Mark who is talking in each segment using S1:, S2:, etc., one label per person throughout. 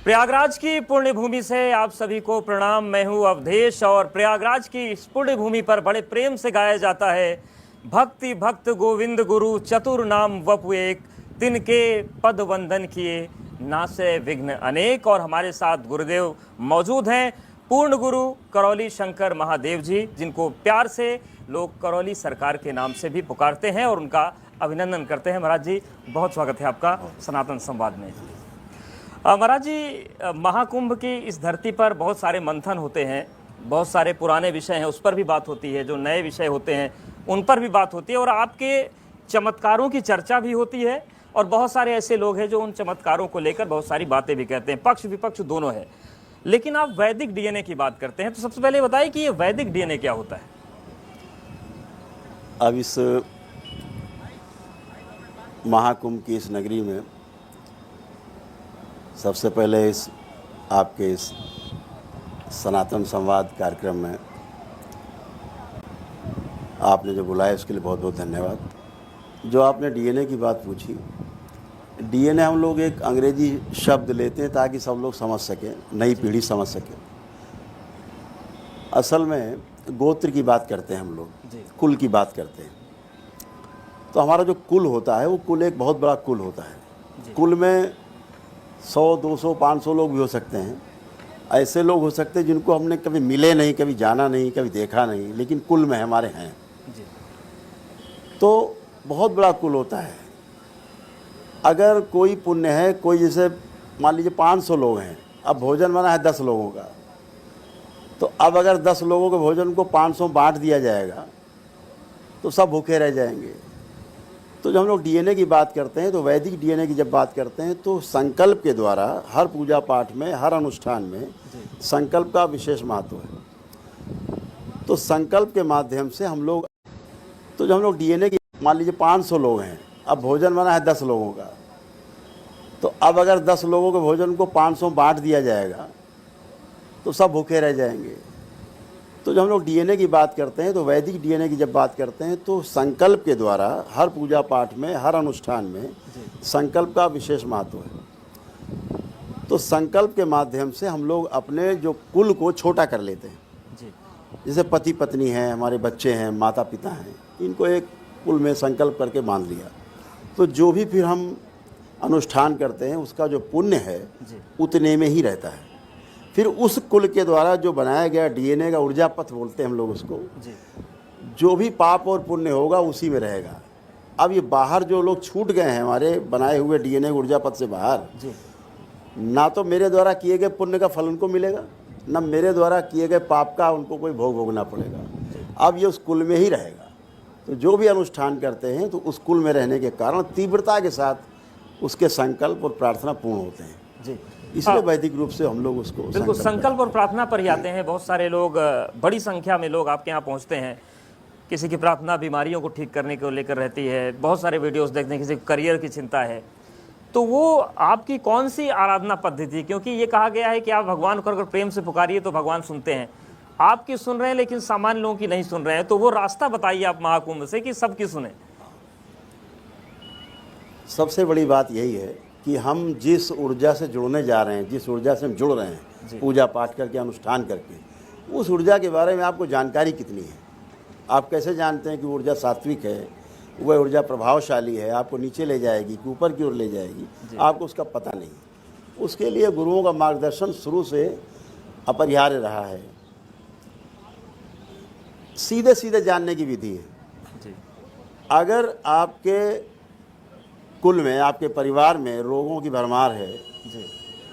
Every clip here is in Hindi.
S1: प्रयागराज की पुण्य भूमि से आप सभी को प्रणाम। मैं हूं अवधेश और प्रयागराज की इस पुण्य भूमि पर बड़े प्रेम से गाया जाता है भक्ति भक्त गोविंद गुरु चतुर नाम वपु एक, तिनके पद वंदन किए नासे विघ्न अनेक। और हमारे साथ गुरुदेव मौजूद हैं, पूर्ण गुरु करौली शंकर महादेव जी, जिनको प्यार से लोग करौली सरकार के नाम से भी पुकारते हैं और उनका अभिनंदन करते हैं। महाराज जी, बहुत स्वागत है आपका सनातन संवाद में। महाराज जी, महाकुंभ की इस धरती पर बहुत सारे मंथन होते हैं, बहुत सारे पुराने विषय हैं उस पर भी बात होती है, जो नए विषय होते हैं उन पर भी बात होती है और आपके चमत्कारों की चर्चा भी होती है। और बहुत सारे ऐसे लोग हैं जो उन चमत्कारों को लेकर बहुत सारी बातें भी कहते हैं, पक्ष विपक्ष दोनों है। लेकिन आप वैदिक डीएनए की बात करते हैं, तो सबसे पहले बताइए कि ये वैदिक डीएनए क्या होता है?
S2: अब इस महाकुंभ की इस नगरी में सबसे पहले आपके इस सनातन संवाद कार्यक्रम में आपने जो बुलाया उसके लिए बहुत बहुत धन्यवाद। जो आपने डीएनए की बात पूछी, डीएनए हम लोग एक अंग्रेजी शब्द लेते हैं ताकि सब लोग समझ सकें, नई पीढ़ी समझ सके। असल में गोत्र की बात करते हैं हम लोग, कुल की बात करते हैं। तो हमारा जो कुल होता है वो कुल एक बहुत बड़ा कुल होता है। कुल में 100, 200, 500 लोग भी हो सकते हैं। ऐसे लोग हो सकते हैं जिनको हमने कभी मिले नहीं, कभी जाना नहीं, कभी देखा नहीं, लेकिन कुल में हमारे हैं। तो बहुत बड़ा कुल होता है। अगर कोई पुण्य है, कोई जैसे मान लीजिए 500 लोग हैं, अब भोजन बना है 10 लोगों का, तो अब अगर 10 लोगों के भोजन को 500 बांट दिया जाएगा तो सब भूखे रह जाएंगे। तो जब हम लोग डीएनए की बात करते हैं, तो वैदिक डीएनए की जब बात करते हैं तो संकल्प के द्वारा हर पूजा पाठ में, हर अनुष्ठान में संकल्प का विशेष महत्व है। तो संकल्प के माध्यम से हम लोग, तो जब हम लोग डीएनए की मान लीजिए 500 लोग हैं, अब भोजन बना है 10 लोगों का, तो अब अगर 10 लोगों के भोजन को 500 बांट दिया जाएगा तो सब भूखे रह जाएंगे। तो जब हम लोग डीएनए की बात करते हैं, तो वैदिक डीएनए की जब बात करते हैं तो संकल्प के द्वारा हर पूजा पाठ में, हर अनुष्ठान में संकल्प का विशेष महत्व है। तो संकल्प के माध्यम से हम लोग अपने जो कुल को छोटा कर लेते हैं। जैसे पति पत्नी हैं, हमारे बच्चे हैं, माता पिता हैं, इनको एक कुल में संकल्प करके बांध लिया। तो जो भी फिर हम अनुष्ठान करते हैं उसका जो पुण्य है उतने में ही रहता है। फिर उस कुल के द्वारा जो बनाया गया डीएनए का ऊर्जा पथ बोलते हैं हम लोग उसको, जो भी पाप और पुण्य होगा उसी में रहेगा। अब ये बाहर जो लोग छूट गए हैं हमारे बनाए हुए डीएनए ऊर्जा पथ से बाहर, ना तो मेरे द्वारा किए गए पुण्य का फल उनको मिलेगा, ना मेरे द्वारा किए गए पाप का उनको कोई भोग भोगना पड़ेगा। अब ये उस कुल में ही रहेगा। तो जो भी अनुष्ठान करते हैं तो उस कुल में रहने के कारण तीव्रता के साथ उसके संकल्प और प्रार्थना पूर्ण होते हैं जी। इसलिए वैदिक रूप से हम लोग उसको
S1: बिल्कुल संकल्प और प्रार्थना पर ही आते हैं। बहुत सारे लोग, बड़ी संख्या में लोग आपके यहाँ पहुँचते हैं। किसी की प्रार्थना बीमारियों को ठीक करने को लेकर रहती है, बहुत सारे वीडियोस देखते हैं, किसी को करियर की चिंता है। तो वो आपकी कौन सी आराधना पद्धति? क्योंकि ये कहा गया है कि आप भगवान को अगर प्रेम से पुकारिए तो भगवान सुनते हैं। आपकी सुन रहे हैं लेकिन सामान्य लोगों की नहीं सुन रहे हैं, तो वो रास्ता बताइए आप महाकुंभ से कि सबकी सुने।
S2: सबसे बड़ी बात यही है कि हम जिस ऊर्जा से जुड़ने जा रहे हैं, जिस ऊर्जा से हम जुड़ रहे हैं पूजा पाठ करके, अनुष्ठान करके, उस ऊर्जा के बारे में आपको जानकारी कितनी है? आप कैसे जानते हैं कि ऊर्जा सात्विक है, वह ऊर्जा प्रभावशाली है, आपको नीचे ले जाएगी कि ऊपर की ओर ले जाएगी? आपको उसका पता नहीं। उसके लिए गुरुओं का मार्गदर्शन शुरू से अपरिहार्य रहा है। सीधे सीधे जानने की विधि है। अगर आपके कुल में, आपके परिवार में रोगों की भरमार है,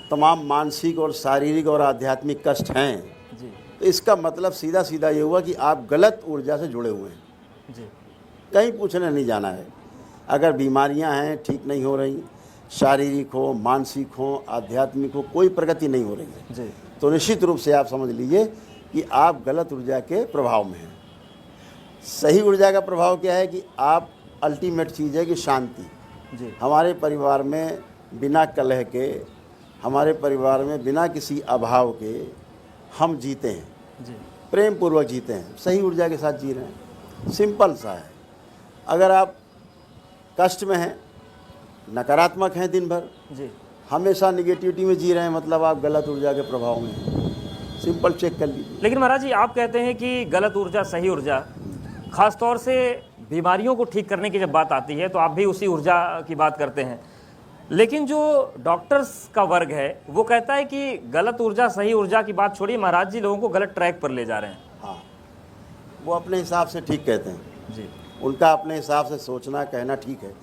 S2: तमाम मानसिक और शारीरिक और आध्यात्मिक कष्ट हैं, तो इसका मतलब सीधा सीधा ये हुआ कि आप गलत ऊर्जा से जुड़े हुए हैं। कहीं पूछने नहीं जाना है। अगर बीमारियां हैं, ठीक नहीं हो रही, शारीरिक हो, मानसिक हो, आध्यात्मिक हो, कोई प्रगति नहीं हो रही है, तो निश्चित रूप से आप समझ लीजिए कि आप गलत ऊर्जा के प्रभाव में हैं। सही ऊर्जा का प्रभाव क्या है कि आप, अल्टीमेट चीज़ है कि शांति। हमारे परिवार में बिना कलह के, हमारे परिवार में बिना किसी अभाव के हम जीते हैं, प्रेम पूर्वक जीते हैं, सही ऊर्जा के साथ जी रहे हैं। सिंपल सा है। अगर आप कष्ट में हैं, नकारात्मक हैं दिन भर, हमेशा निगेटिविटी में जी रहे हैं, मतलब आप गलत ऊर्जा के प्रभाव में हैं। सिंपल चेक कर लीजिए।
S1: लेकिन महाराज जी, आप कहते हैं कि गलत ऊर्जा सही ऊर्जा, खास तौर से बीमारियों को ठीक करने की जब बात आती है तो आप भी उसी ऊर्जा की बात करते हैं, लेकिन जो डॉक्टर्स का वर्ग है वो कहता है कि गलत ऊर्जा सही ऊर्जा की बात छोड़िए, महाराज जी लोगों को गलत ट्रैक पर ले जा रहे हैं।
S2: हाँ, वो अपने हिसाब से ठीक कहते हैं
S1: जी।
S2: उनका अपने हिसाब से सोचना कहना ठीक है,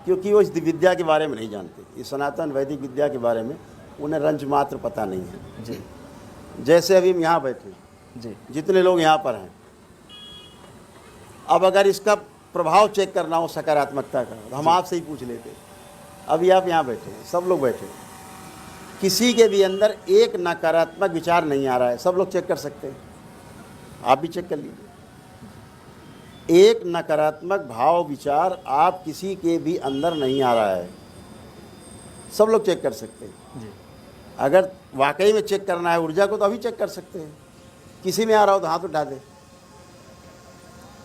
S2: क्योंकि वो इस विद्या के बारे में नहीं जानते, इस सनातन वैदिक विद्या के बारे में उन्हें रंज मात्र पता नहीं है।
S1: जी।
S2: जैसे अभी हम यहाँ बैठे,
S1: जी।
S2: जितने लोग यहाँ पर हैं, अब अगर इसका प्रभाव चेक करना हो सकारात्मकता का तो हम आपसे ही पूछ लेते। अभी आप यहाँ बैठे हैं, सब लोग बैठे हैं, किसी के भी अंदर एक नकारात्मक विचार नहीं आ रहा है, सब लोग चेक कर सकते हैं, आप भी चेक कर लीजिए। एक नकारात्मक भाव विचार आप किसी के भी अंदर नहीं आ रहा है, सब लोग चेक कर सकते हैं।
S1: जी।
S2: अगर वाकई में चेक करना है ऊर्जा को तो अभी चेक कर सकते हैं, किसी में आ रहा हो तो हाथ उठा दे।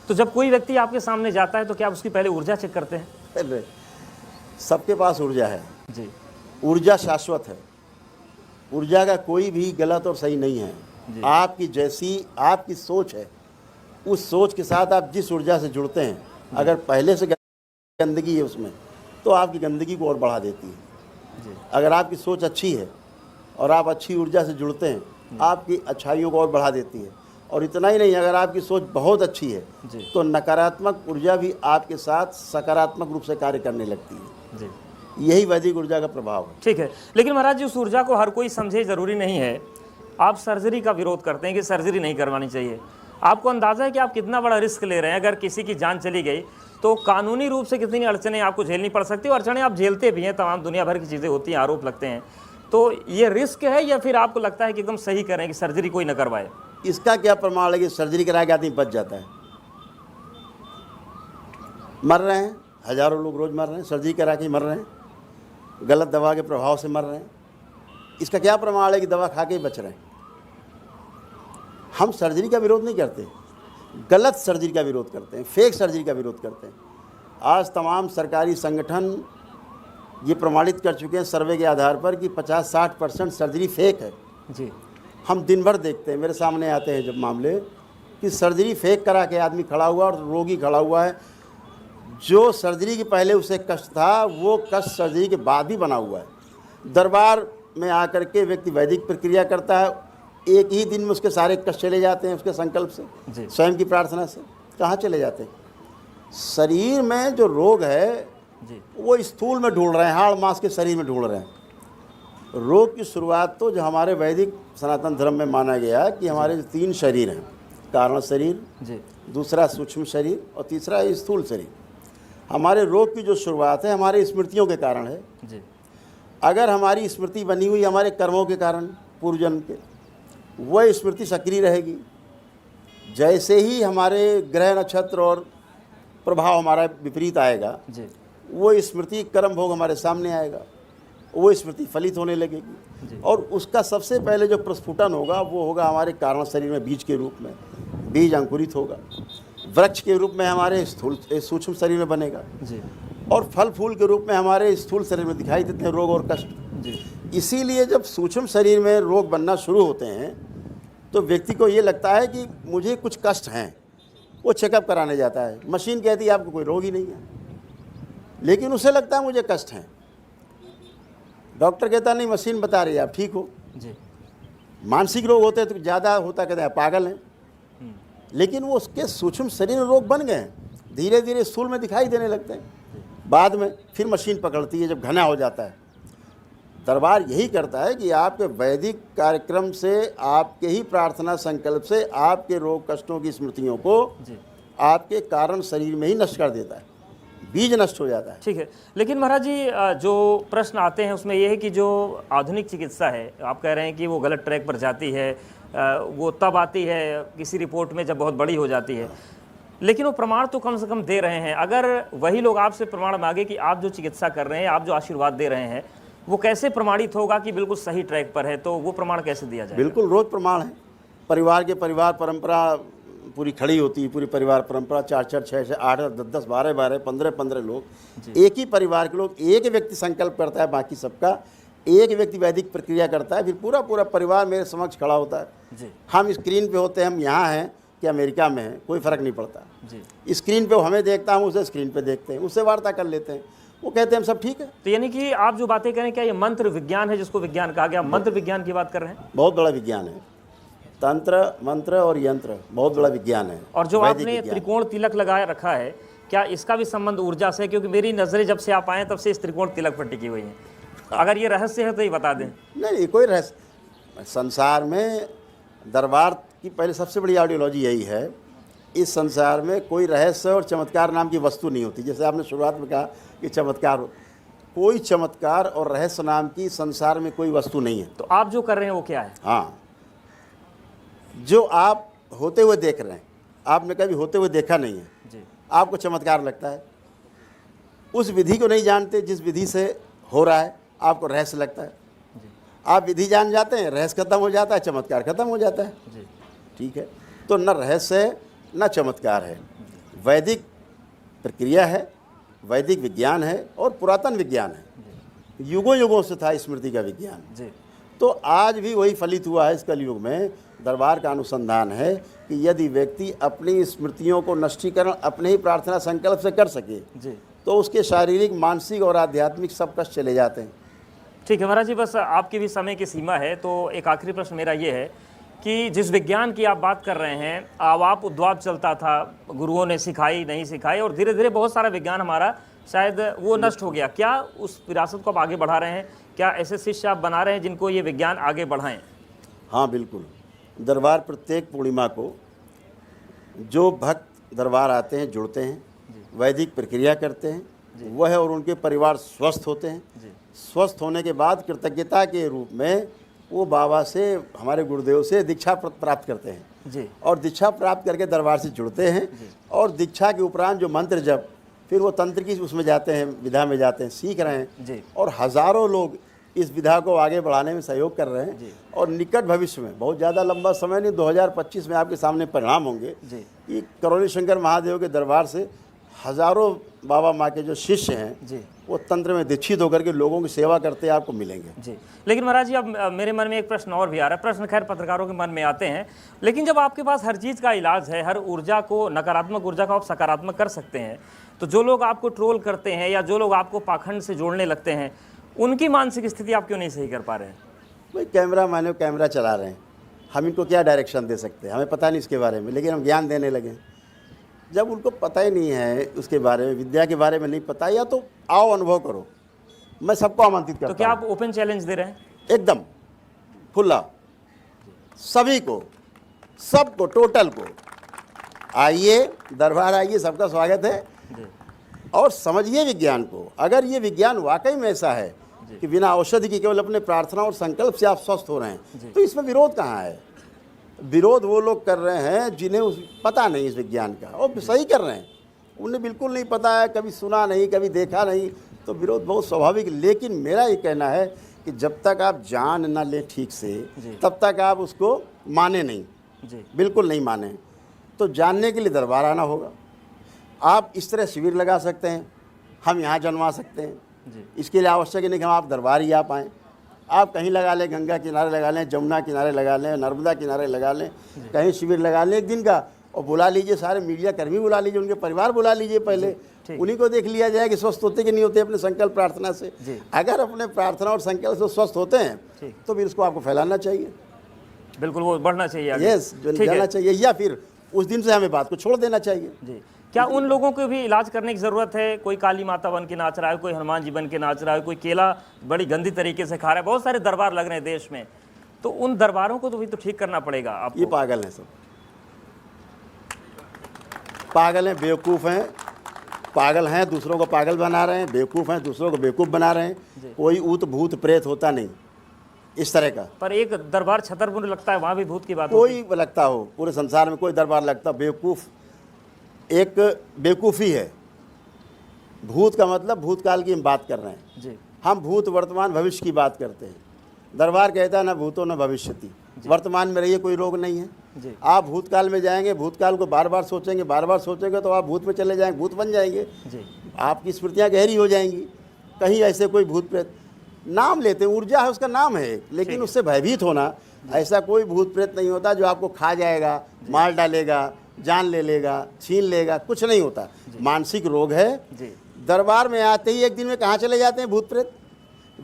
S1: तो जब कोई व्यक्ति आपके सामने जाता है तो क्या आप उसकी पहले ऊर्जा चेक करते हैं?
S2: अरे, सबके पास ऊर्जा है
S1: जी।
S2: ऊर्जा शाश्वत है, ऊर्जा का कोई भी गलत और सही नहीं है। आपकी जैसी आपकी सोच है, उस सोच के साथ आप जिस ऊर्जा से जुड़ते हैं, अगर पहले से गंदगी है उसमें तो आपकी गंदगी को और बढ़ा देती है।
S1: जी।
S2: अगर आपकी सोच अच्छी है और आप अच्छी ऊर्जा से जुड़ते हैं, आपकी अच्छाइयों को और बढ़ा देती है। और इतना ही नहीं, अगर आपकी सोच बहुत अच्छी है तो नकारात्मक ऊर्जा भी आपके साथ सकारात्मक रूप से कार्य करने लगती है।
S1: जी।
S2: यही वैदिक ऊर्जा का प्रभाव है।
S1: ठीक है, लेकिन महाराज जी उस ऊर्जा को हर कोई समझे जरूरी नहीं है। आप सर्जरी का विरोध करते हैं कि सर्जरी नहीं करवानी चाहिए। आपको अंदाजा है कि आप कितना बड़ा रिस्क ले रहे हैं? अगर किसी की जान चली गई तो कानूनी रूप से कितनी अड़चने आपको झेलनी पड़ सकती है, और अड़चने आप झेलते भी हैं, तमाम दुनिया भर की चीज़ें होती हैं, आरोप लगते हैं। तो ये रिस्क है या फिर आपको लगता है कि एकदम सही करें कि सर्जरी कोई न करवाए?
S2: इसका क्या प्रमाण है कि सर्जरी करा के आदमी बच जाता है? मर रहे हैं, हजारों लोग रोज मर रहे हैं, सर्जरी करा के मर रहे हैं, गलत दवा के प्रभाव से मर रहे हैं। इसका क्या प्रमाण है कि दवा खा के ही बच रहे हैं? हम सर्जरी का विरोध नहीं करते, गलत सर्जरी का विरोध करते हैं, फेक सर्जरी का विरोध करते हैं। आज तमाम सरकारी संगठन ये प्रमाणित कर चुके हैं सर्वे के आधार पर कि 50-60% सर्जरी फेक है।
S1: जी।
S2: हम दिन भर देखते हैं, मेरे सामने आते हैं जब मामले कि सर्जरी फेक करा के आदमी खड़ा हुआ और रोगी खड़ा हुआ है, जो सर्जरी के पहले उसे कष्ट था वो कष्ट सर्जरी के बाद भी बना हुआ है। दरबार में आकर के व्यक्ति वैदिक प्रक्रिया करता है, एक ही दिन में उसके सारे कष्ट चले जाते हैं उसके संकल्प से, स्वयं की प्रार्थना से। कहाँ चले जाते हैं? शरीर में जो रोग है
S1: जी।
S2: वो स्थूल में ढूंढ रहे हैं, हाड़ मांस के शरीर में ढूंढ रहे हैं। रोग की शुरुआत तो जो हमारे वैदिक सनातन धर्म में माना गया कि हमारे 3 शरीर हैं, कारण शरीर
S1: जी,
S2: दूसरा सूक्ष्म शरीर और तीसरा स्थूल शरीर। हमारे रोग की जो शुरुआत है हमारे स्मृतियों के कारण है।
S1: जी।
S2: अगर हमारी स्मृति बनी हुई हमारे कर्मों के कारण पूर्व जन्म के, वह स्मृति सक्रिय रहेगी। जैसे ही हमारे ग्रह नक्षत्र और प्रभाव हमारा विपरीत आएगा
S1: जी।
S2: वो स्मृति कर्म भोग हमारे सामने आएगा, वो स्मृति फलित होने लगेगी। और उसका सबसे पहले जो प्रस्फुटन होगा वो होगा हमारे कारण शरीर में बीज के रूप में, बीज अंकुरित होगा, वृक्ष के रूप में हमारे स्थूल सूक्ष्म शरीर में बनेगा
S1: जी।
S2: और फल फूल के रूप में हमारे स्थूल शरीर में दिखाई देते हैं रोग और कष्ट।
S1: जी।
S2: इसीलिए जब सूक्ष्म शरीर में रोग बनना शुरू होते हैं तो व्यक्ति को ये लगता है कि मुझे कुछ कष्ट हैं, वो चेकअप कराने जाता है। मशीन कहती है आपको कोई रोग ही नहीं है, लेकिन उसे लगता है मुझे कष्ट हैं। डॉक्टर कहता नहीं, मशीन बता रही है आप ठीक हो।
S1: जी।
S2: मानसिक रोग होते हैं तो ज़्यादा होता, कहते हैं पागल हैं, लेकिन वो उसके सूक्ष्म शरीर में रोग बन गए हैं, धीरे धीरे स्थूल में दिखाई देने लगते हैं। बाद में फिर मशीन पकड़ती है जब घना हो जाता है। दरबार यही करता है कि आपके वैदिक कार्यक्रम से, आपके ही प्रार्थना संकल्प से आपके रोग कष्टों की स्मृतियों को आपके कारण शरीर में ही नष्ट कर देता है, बीज नष्ट हो जाता है।
S1: ठीक है, लेकिन महाराज जी जो प्रश्न आते हैं उसमें यह है कि जो आधुनिक चिकित्सा है, आप कह रहे हैं कि वो गलत ट्रैक पर जाती है, वो तब आती है किसी रिपोर्ट में जब बहुत बड़ी हो जाती है, लेकिन वो प्रमाण तो कम से कम दे रहे हैं। अगर वही लोग आपसे प्रमाण मांगे कि आप जो चिकित्सा कर रहे हैं, आप जो आशीर्वाद दे रहे हैं, वो कैसे प्रमाणित होगा कि बिल्कुल सही ट्रैक पर है? तो वो प्रमाण कैसे दिया जाए?
S2: बिल्कुल रोज प्रमाण है। परिवार के परिवार परंपरा पूरी खड़ी होती है, पूरी परिवार परंपरा 4-4, 6-6, 8, 10-10, 12-12, 15-15 लोग, एक ही परिवार के लोग, एक व्यक्ति संकल्प करता है बाकी सबका एक व्यक्ति वैदिक प्रक्रिया करता है, फिर पूरा पूरा परिवार मेरे समक्ष खड़ा होता है।
S1: जी
S2: हम स्क्रीन पे होते हैं, हम यहाँ हैं कि अमेरिका में हैं, कोई फ़र्क नहीं पड़ता।
S1: जी।
S2: स्क्रीन पे वो हमें देखता, हम उसे स्क्रीन पे देखते हैं, उससे वार्ता कर लेते हैं, वो कहते हैं हम सब ठीक है।
S1: तो यानी कि आप जो बातें करें, क्या ये मंत्र विज्ञान है जिसको विज्ञान कहा गया? मंत्र विज्ञान की बात कर रहे हैं?
S2: बहुत बड़ा विज्ञान है, तंत्र मंत्र और यंत्र बहुत बड़ा विज्ञान है।
S1: और जो
S2: वैदिक
S1: आपने
S2: विज्ञान।
S1: त्रिकोण तिलक लगाए रखा है, क्या इसका भी संबंध ऊर्जा से? क्योंकि मेरी नजरें जब से आप आए तब से इस त्रिकोण तिलक पर टिकी हुई हैं। अगर ये रहस्य है तो ये बता दें।
S2: नहीं, कोई रहस्य संसार में दरबार की पहले सबसे बड़ी आइडियोलॉजी यही है, इस संसार में कोई रहस्य और चमत्कार नाम की वस्तु नहीं होती। जैसे आपने शुरुआत में कहा कि चमत्कार, कोई चमत्कार और रहस्य नाम की संसार में कोई वस्तु नहीं है।
S1: तो आप जो कर रहे हैं वो क्या है?
S2: हाँ, जो आप होते हुए देख रहे हैं, आपने कभी होते हुए देखा नहीं है,
S1: जी
S2: आपको चमत्कार लगता है। उस विधि को नहीं जानते जिस विधि से हो रहा है, आपको रहस्य लगता है। आप विधि जान जाते हैं, रहस्य खत्म हो जाता है, चमत्कार खत्म हो जाता है।
S1: जी
S2: ठीक है, तो न रहस्य है न चमत्कार है, वैदिक प्रक्रिया है, वैदिक विज्ञान है और पुरातन विज्ञान है। युगों युगों से था स्मृति का विज्ञान।
S1: जी।
S2: तो आज भी वही फलित हुआ है। इस कलयुग में दरबार का अनुसंधान है कि यदि व्यक्ति अपनी स्मृतियों को नष्टीकरण अपने ही प्रार्थना संकल्प से कर सके
S1: जी।
S2: तो उसके शारीरिक, मानसिक और आध्यात्मिक सब कष्ट चले जाते हैं।
S1: ठीक है महाराज जी, बस आपकी भी समय की सीमा है, तो एक आखिरी प्रश्न मेरा ये है कि जिस विज्ञान की आप बात कर रहे हैं, आप उद्वाप चलता था, गुरुओं ने सिखाई नहीं सिखाई, और धीरे धीरे बहुत सारा विज्ञान हमारा शायद वो नष्ट हो गया। क्या उस विरासत को आप आगे बढ़ा रहे हैं? क्या ऐसे शिष्य आप बना रहे हैं जिनको ये विज्ञान आगे बढ़ाएं?
S2: हाँ बिल्कुल, दरबार प्रत्येक पूर्णिमा को जो भक्त दरबार आते हैं, जुड़ते हैं, वैदिक प्रक्रिया करते हैं, वह और उनके परिवार स्वस्थ होते हैं। स्वस्थ होने के बाद कृतज्ञता के रूप में वो बाबा से, हमारे गुरुदेव से दीक्षा प्राप्त करते हैं
S1: जी।
S2: और दीक्षा प्राप्त करके दरबार से जुड़ते हैं। और दीक्षा के उपरांत जो मंत्र जब, फिर वो तंत्र की उसमें जाते हैं, विधा में जाते हैं, सीख रहे हैं
S1: जी।
S2: और हज़ारों लोग इस विधा को आगे बढ़ाने में सहयोग कर रहे हैं। और निकट भविष्य में, बहुत ज़्यादा लंबा समय नहीं, 2025 में आपके सामने परिणाम होंगे कि करौली शंकर महादेव के दरबार से हज़ारों बाबा माँ के जो शिष्य हैं
S1: जी,
S2: वो तंत्र में दीक्षित होकर के लोगों की सेवा करते आपको मिलेंगे
S1: जी। लेकिन महाराज जी, अब मेरे मन में एक प्रश्न और भी आ रहा है। प्रश्न खैर पत्रकारों के मन में आते हैं, लेकिन जब आपके पास हर चीज़ का इलाज है, हर ऊर्जा को, नकारात्मक ऊर्जा को आप सकारात्मक कर सकते हैं, तो जो लोग आपको ट्रोल करते हैं या जो लोग आपको पाखंड से जोड़ने लगते हैं, उनकी मानसिक स्थिति आप क्यों नहीं सही कर पा रहे हैं?
S2: भाई कैमरा मैंने कैमरा चला रहे हैं, हम इनको क्या डायरेक्शन दे सकते हैं? हमें पता नहीं इसके बारे में, लेकिन हम ज्ञान देने लगे। जब उनको पता ही नहीं है उसके बारे में, विद्या के बारे में नहीं पता, या तो आओ अनुभव करो। मैं सबको आमंत्रित करता हूं।
S1: तो क्या आप ओपन चैलेंज दे रहे हैं?
S2: एकदम खुला, सभी को, सबको, टोटल को, आइए दरबार आइए, सबका स्वागत है। और समझिए विज्ञान को। अगर ये विज्ञान वाकई में ऐसा है कि बिना औषधि की केवल अपने प्रार्थना और संकल्प से आप स्वस्थ हो रहे हैं, तो इसमें विरोध कहाँ है? विरोध वो लोग कर रहे हैं जिन्हें पता नहीं इस विज्ञान का, और सही कर रहे हैं। उन्हें बिल्कुल नहीं पता है, कभी सुना नहीं, कभी देखा नहीं, तो विरोध बहुत स्वाभाविक। लेकिन मेरा ये कहना है कि जब तक आप जान ना लें ठीक से, तब तक आप उसको माने नहीं, बिल्कुल नहीं माने। तो जानने के लिए दरबार आना होगा। आप इस तरह शिविर लगा सकते हैं, हम यहाँ जनवा सकते हैं। इसके लिए आवश्यक नहीं कि हम आप दरबार ही आ पाएँ। आप कहीं लगा लें, गंगा किनारे लगा लें, जमुना किनारे लगा लें, नर्मदा किनारे लगा लें, कहीं शिविर लगा लें एक दिन का, और बुला लीजिए सारे मीडिया कर्मी, बुला लीजिए, उनके परिवार बुला लीजिए, पहले उन्हीं को देख लिया जाए कि स्वस्थ होते कि नहीं होते अपने संकल्प प्रार्थना से। अगर अपने प्रार्थना और संकल्प से स्वस्थ होते हैं तो फिर उसको आपको फैलाना चाहिए।
S1: बिल्कुल, वो बढ़ना चाहिए।
S2: यस, जाना चाहिए, या फिर उस दिन से हमें बात को छोड़ देना चाहिए।
S1: जी। क्या उन लोगों को भी इलाज करने की ज़रूरत है? कोई काली माता बन के नाच रहा है, कोई हनुमान जी बन के नाच रहा है, कोई केला बड़ी गंदी तरीके से खा रहा है, बहुत सारे दरबार लग रहे हैं देश में, तो उन दरबारों को तो भी तो ठीक करना पड़ेगा आपको।
S2: ये पागल हैं, सब पागल हैं, बेवकूफ़ हैं, पागल हैं, दूसरों को पागल बना रहे हैं, बेवकूफ़ हैं, दूसरों को बेवकूफ़ बना रहे हैं। कोई ऊत भूत प्रेत होता नहीं इस तरह का।
S1: पर एक दरबार छतरपुर लगता है, वहाँ भी भूत की बात
S2: कोई लगता हो, पूरे संसार में कोई दरबार लगता, बेवकूफ़ एक बेवकूफ़ी है। भूत का मतलब भूतकाल की हम बात कर रहे हैं
S1: जी।
S2: हम भूत, वर्तमान, भविष्य की बात करते हैं। दरबार कहता है ना भूतो न भविष्यति, वर्तमान में रहिए, कोई रोग नहीं है
S1: जी।
S2: आप भूतकाल में जाएंगे, भूतकाल को बार बार सोचेंगे, बार बार सोचेंगे तो आप भूत में चले जाएंगे, भूत बन जाएंगे
S1: जी।
S2: आपकी स्मृतियाँ गहरी हो जाएंगी। कहीं ऐसे कोई भूत प्रेत, नाम लेते हैं, ऊर्जा है, उसका नाम है, लेकिन उससे भयभीत होना, ऐसा कोई भूत प्रेत नहीं होता जो आपको खा जाएगा, मार डालेगा, जान ले लेगा, छीन लेगा, कुछ नहीं होता। मानसिक रोग है। दरबार में आते ही एक दिन में कहाँ चले जाते हैं भूत प्रेत?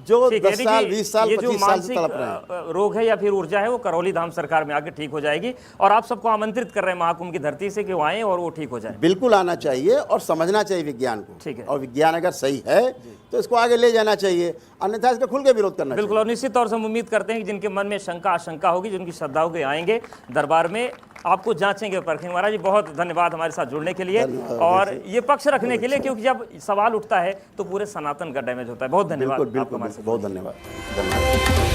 S2: जो 10 साल, 20 साल, 25 साल से तड़प रहे हैं।
S1: रोग है या फिर ऊर्जा है, वो करौली धाम सरकार में आके ठीक हो जाएगी। और आप सबको आमंत्रित कर रहे हैं महाकुंभ की धरती से कि वो आए और वो ठीक हो जाए।
S2: बिल्कुल आना चाहिए और समझना चाहिए विज्ञान को।
S1: ठीक है।
S2: और विज्ञान अगर सही है तो इसको आगे ले जाना चाहिए, अन्यथा इसका खुल के विरोध करना चाहिए।
S1: बिल्कुल। और निश्चित तौर से हम उम्मीद करते हैं कि जिनके मन में शंका आशंका होगी, जिनकी श्रद्धाओं के आएंगे दरबार में, आपको जांचेंगे, परखेंगे। महाराज जी बहुत धन्यवाद हमारे साथ जुड़ने के लिए और ये पक्ष रखने के लिए, क्योंकि जब सवाल उठता है तो पूरे सनातन का डैमेज होता है। बहुत धन्यवाद।
S2: बिल्कुल, बहुत धन्यवाद।